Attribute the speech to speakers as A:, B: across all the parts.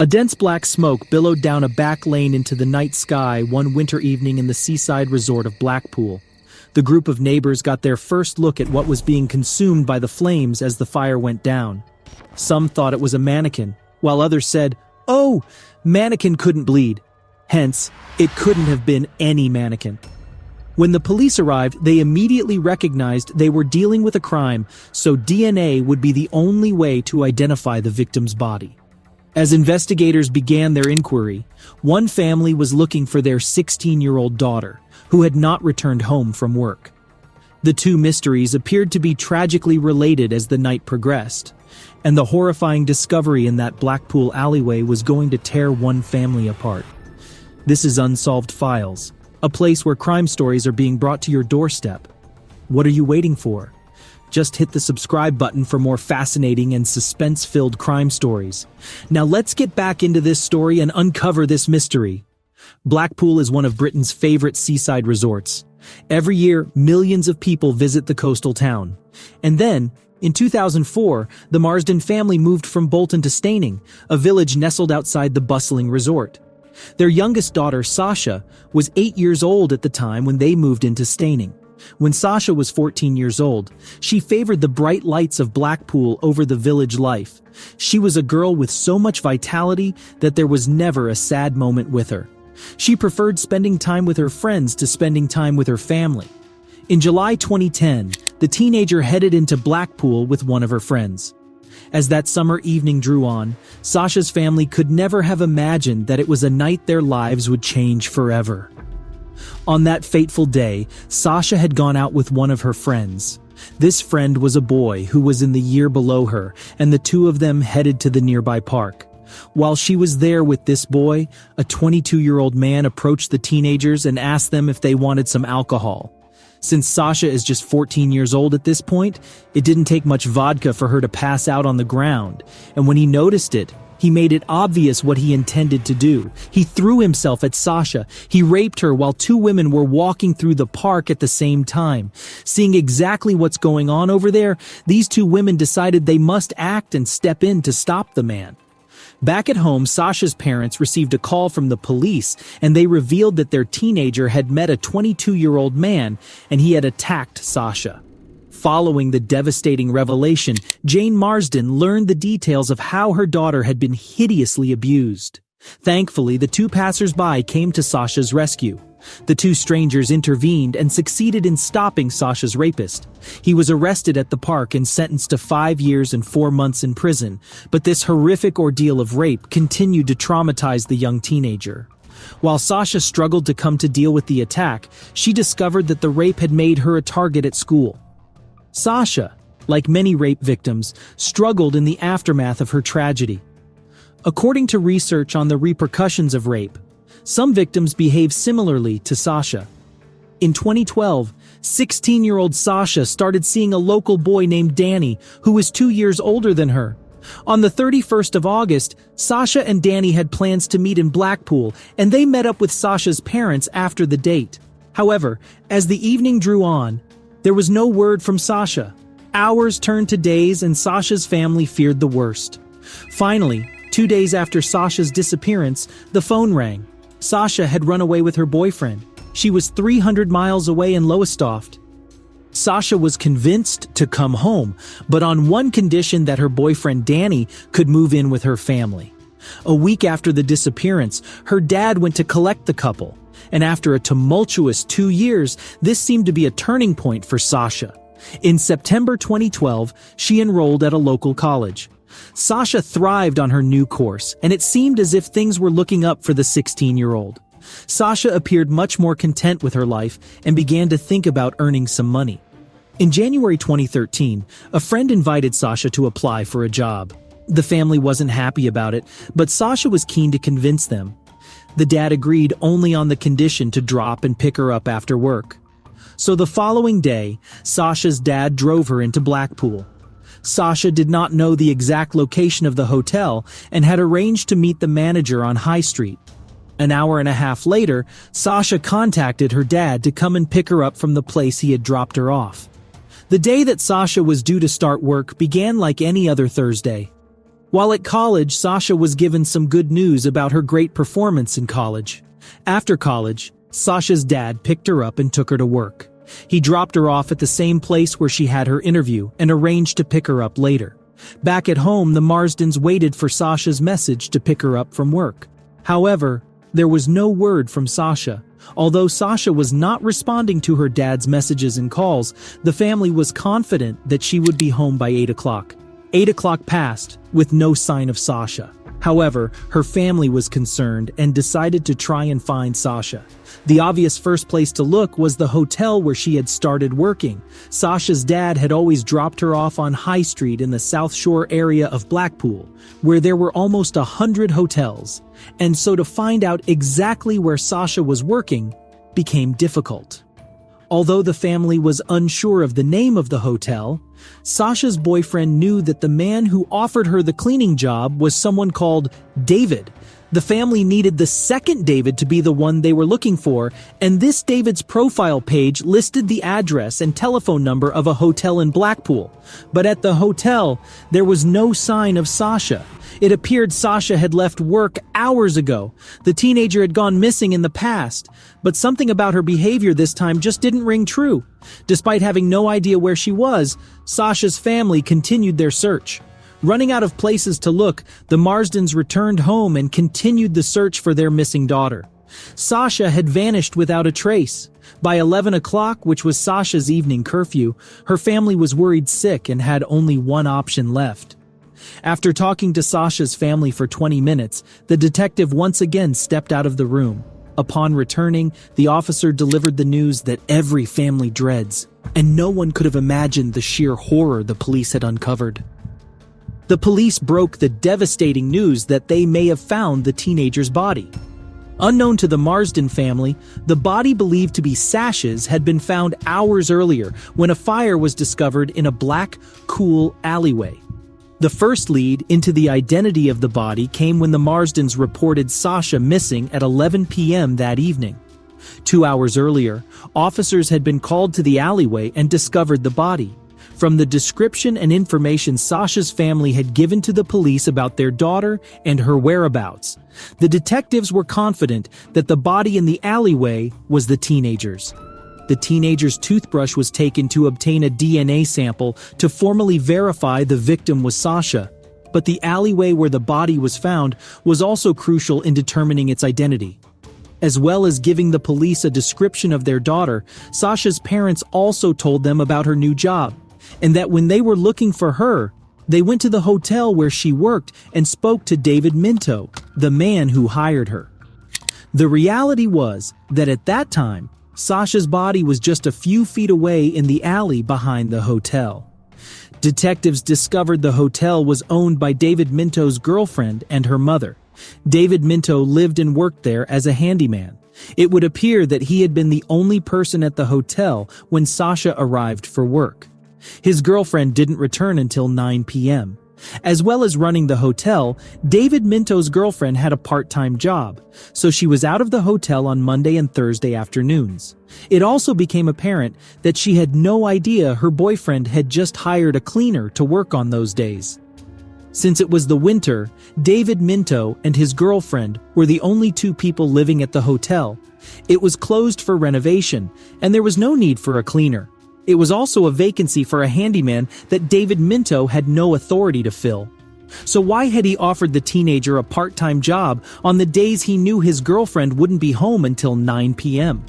A: A dense black smoke billowed down a back lane into the night sky one winter evening in the seaside resort of Blackpool. The group of neighbors got their first look at what was being consumed by the flames as the fire went down. Some thought it was a mannequin, while others said, "Oh, mannequin couldn't bleed." Hence, it couldn't have been any mannequin. When the police arrived, they immediately recognized they were dealing with a crime, so DNA would be the only way to identify the victim's body. As investigators began their inquiry, one family was looking for their 16-year-old daughter, who had not returned home from work. The two mysteries appeared to be tragically related as the night progressed, and the horrifying discovery in that Blackpool alleyway was going to tear one family apart. This is Unsolved Files, a place where crime stories are being brought to your doorstep. What are you waiting for? Just hit the subscribe button for more fascinating and suspense-filled crime stories. Now let's get back into this story and uncover this mystery. Blackpool is one of Britain's favorite seaside resorts. Every year, millions of people visit the coastal town. And then, in 2004, the Marsden family moved from Bolton to Staining, a village nestled outside the bustling resort. Their youngest daughter, Sasha, was 8 years old at the time when they moved into Staining. When Sasha was 14 years old, she favored the bright lights of Blackpool over the village life. She was a girl with so much vitality that there was never a sad moment with her. She preferred spending time with her friends to spending time with her family. In July 2010, the teenager headed into Blackpool with one of her friends. As that summer evening drew on, Sasha's family could never have imagined that it was a night their lives would change forever. On that fateful day, Sasha had gone out with one of her friends. This friend was a boy who was in the year below her, and the two of them headed to the nearby park. While she was there with this boy, a 22-year-old man approached the teenagers and asked them if they wanted some alcohol. Since Sasha is just 14 years old at this point, it didn't take much vodka for her to pass out on the ground, and when he noticed it, he made it obvious what he intended to do. He threw himself at Sasha. He raped her while two women were walking through the park at the same time. Seeing exactly what's going on over there, these two women decided they must act and step in to stop the man. Back at home, Sasha's parents received a call from the police, and they revealed that their teenager had met a 22-year-old man, and he had attacked Sasha. Following the devastating revelation, Jane Marsden learned the details of how her daughter had been hideously abused. Thankfully, the two passers-by came to Sasha's rescue. The two strangers intervened and succeeded in stopping Sasha's rapist. He was arrested at the park and sentenced to 5 years and 4 months in prison, but this horrific ordeal of rape continued to traumatize the young teenager. While Sasha struggled to come to deal with the attack, she discovered that the rape had made her a target at school. Sasha, like many rape victims, struggled in the aftermath of her tragedy. According to research on the repercussions of rape, some victims behave similarly to Sasha. In 2012, 16-year-old Sasha started seeing a local boy named Danny, who was 2 years older than her. On the 31st of August, Sasha and Danny had plans to meet in Blackpool, and they met up with Sasha's parents after the date. However, as the evening drew on, there was no word from Sasha. Hours turned to days, and Sasha's family feared the worst. Finally, 2 days after Sasha's disappearance, the phone rang. Sasha had run away with her boyfriend. She was 300 miles away in Lowestoft. Sasha was convinced to come home, but on one condition: that her boyfriend Danny could move in with her family. A week after the disappearance, her dad went to collect the couple, and after a tumultuous 2 years, this seemed to be a turning point for Sasha. In September 2012, she enrolled at a local college. Sasha thrived on her new course, and it seemed as if things were looking up for the 16-year-old. Sasha appeared much more content with her life and began to think about earning some money. In January 2013, a friend invited Sasha to apply for a job. The family wasn't happy about it, but Sasha was keen to convince them. The dad agreed only on the condition to drop and pick her up after work. So the following day, Sasha's dad drove her into Blackpool. Sasha did not know the exact location of the hotel and had arranged to meet the manager on High Street. An hour and a half later, Sasha contacted her dad to come and pick her up from the place he had dropped her off. The day that Sasha was due to start work began like any other Thursday. While at college, Sasha was given some good news about her great performance in college. After college, Sasha's dad picked her up and took her to work. He dropped her off at the same place where she had her interview and arranged to pick her up later. Back at home, the Marsdens waited for Sasha's message to pick her up from work. However, there was no word from Sasha. Although Sasha was not responding to her dad's messages and calls, the family was confident that she would be home by 8 o'clock. 8 o'clock passed, with no sign of Sasha. However, her family was concerned and decided to try and find Sasha. The obvious first place to look was the hotel where she had started working. Sasha's dad had always dropped her off on High Street in the South Shore area of Blackpool, where there were almost 100 hotels. And so to find out exactly where Sasha was working became difficult. Although the family was unsure of the name of the hotel, Sasha's boyfriend knew that the man who offered her the cleaning job was someone called David. The family needed the second David to be the one they were looking for, and this David's profile page listed the address and telephone number of a hotel in Blackpool. But at the hotel, there was no sign of Sasha. It appeared Sasha had left work hours ago. The teenager had gone missing in the past, but something about her behavior this time just didn't ring true. Despite having no idea where she was, Sasha's family continued their search. Running out of places to look, the Marsdens returned home and continued the search for their missing daughter. Sasha had vanished without a trace. By 11 o'clock, which was Sasha's evening curfew, her family was worried sick and had only one option left. After talking to Sasha's family for 20 minutes, the detective once again stepped out of the room. Upon returning, the officer delivered the news that every family dreads, and no one could have imagined the sheer horror the police had uncovered. The police broke the devastating news that they may have found the teenager's body. Unknown to the Marsden family, the body believed to be Sasha's had been found hours earlier when a fire was discovered in a black, cool alleyway. The first lead into the identity of the body came when the Marsdens reported Sasha missing at 11 p.m. that evening. 2 hours earlier, officers had been called to the alleyway and discovered the body. From the description and information Sasha's family had given to the police about their daughter and her whereabouts, the detectives were confident that the body in the alleyway was the teenager's. The teenager's toothbrush was taken to obtain a DNA sample to formally verify the victim was Sasha, but the alleyway where the body was found was also crucial in determining its identity. As well as giving the police a description of their daughter, Sasha's parents also told them about her new job, and that when they were looking for her, they went to the hotel where she worked and spoke to David Minto, the man who hired her. The reality was that at that time, Sasha's body was just a few feet away in the alley behind the hotel. Detectives discovered the hotel was owned by David Minto's girlfriend and her mother. David Minto lived and worked there as a handyman. It would appear that he had been the only person at the hotel when Sasha arrived for work. His girlfriend didn't return until 9 p.m. As well as running the hotel, David Minto's girlfriend had a part-time job, so she was out of the hotel on Monday and Thursday afternoons. It also became apparent that she had no idea her boyfriend had just hired a cleaner to work on those days. Since it was the winter, David Minto and his girlfriend were the only two people living at the hotel. It was closed for renovation, and there was no need for a cleaner. It was also a vacancy for a handyman that David Minto had no authority to fill. So why had he offered the teenager a part-time job on the days he knew his girlfriend wouldn't be home until 9 p.m.?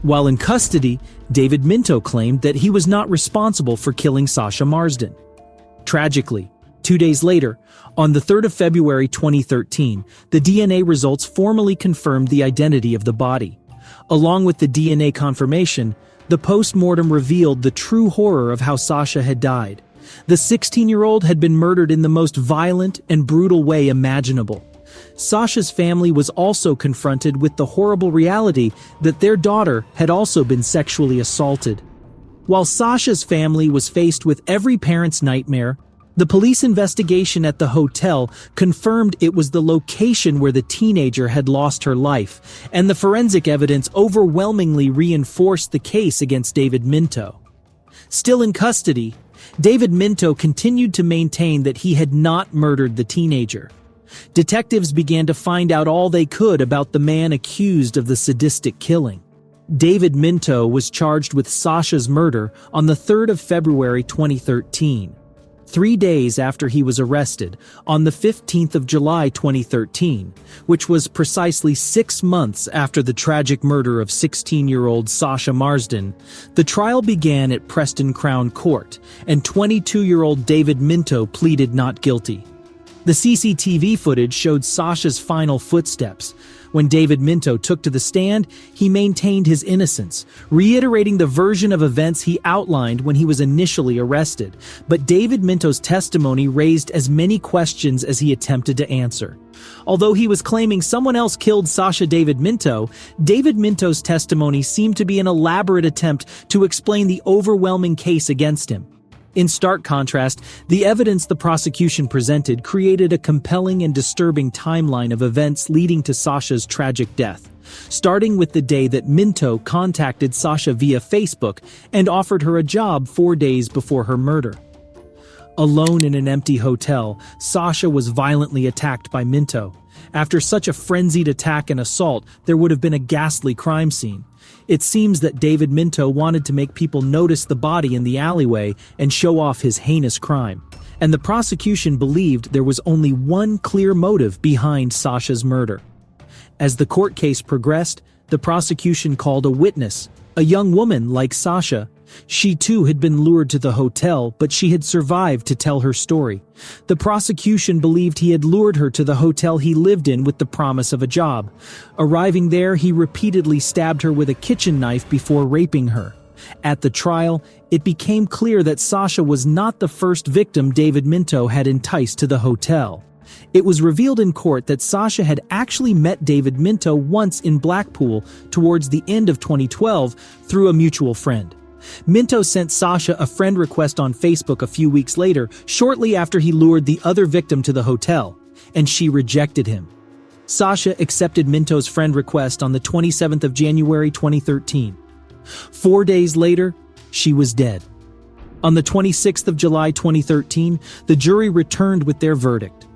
A: While in custody, David Minto claimed that he was not responsible for killing Sasha Marsden. Tragically, 2 days later, on the 3rd of February 2013, the DNA results formally confirmed the identity of the body. Along with the DNA confirmation, the post-mortem revealed the true horror of how Sasha had died. The 16-year-old had been murdered in the most violent and brutal way imaginable. Sasha's family was also confronted with the horrible reality that their daughter had also been sexually assaulted. While Sasha's family was faced with every parent's nightmare, the police investigation at the hotel confirmed it was the location where the teenager had lost her life, and the forensic evidence overwhelmingly reinforced the case against David Minto. Still in custody, David Minto continued to maintain that he had not murdered the teenager. Detectives began to find out all they could about the man accused of the sadistic killing. David Minto was charged with Sasha's murder on the 3rd of February 2013. 3 days after he was arrested, on the 15th of July 2013, which was precisely 6 months after the tragic murder of 16-year-old Sasha Marsden, the trial began at Preston Crown Court, and 22-year-old David Minto pleaded not guilty. The CCTV footage showed Sasha's final footsteps. When David Minto took to the stand, he maintained his innocence, reiterating the version of events he outlined when he was initially arrested. But David Minto's testimony raised as many questions as he attempted to answer. Although he was claiming someone else killed Sasha David Minto's testimony seemed to be an elaborate attempt to explain the overwhelming case against him. In stark contrast, the evidence the prosecution presented created a compelling and disturbing timeline of events leading to Sasha's tragic death, starting with the day that Minto contacted Sasha via Facebook and offered her a job 4 days before her murder. Alone in an empty hotel, Sasha was violently attacked by Minto. After such a frenzied attack and assault, there would have been a ghastly crime scene. It seems that David Minto wanted to make people notice the body in the alleyway and show off his heinous crime. And the prosecution believed there was only one clear motive behind Sasha's murder. As the court case progressed, the prosecution called a witness, a young woman like Sasha. She too had been lured to the hotel, but she had survived to tell her story. The prosecution believed he had lured her to the hotel he lived in with the promise of a job. Arriving there, he repeatedly stabbed her with a kitchen knife before raping her. At the trial, it became clear that Sasha was not the first victim David Minto had enticed to the hotel. It was revealed in court that Sasha had actually met David Minto once in Blackpool towards the end of 2012 through a mutual friend. Minto sent Sasha a friend request on Facebook a few weeks later, shortly after he lured the other victim to the hotel, and she rejected him. Sasha accepted Minto's friend request on the 27th of January 2013. 4 days later, she was dead. On the 26th of July 2013, the jury returned with their verdict.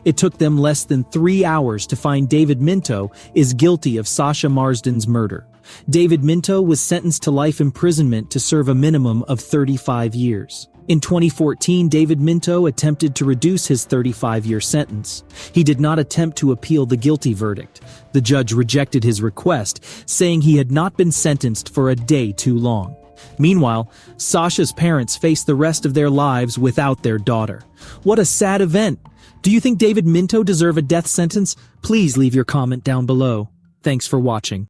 A: It took them less than 3 hours to find David Minto is guilty of Sasha Marsden's murder. David Minto was sentenced to life imprisonment to serve a minimum of 35 years. In 2014, David Minto attempted to reduce his 35-year sentence. He did not attempt to appeal the guilty verdict. The judge rejected his request, saying he had not been sentenced for a day too long. Meanwhile, Sasha's parents faced the rest of their lives without their daughter. What a sad event! Do you think David Minto deserves a death sentence? Please leave your comment down below. Thanks for watching.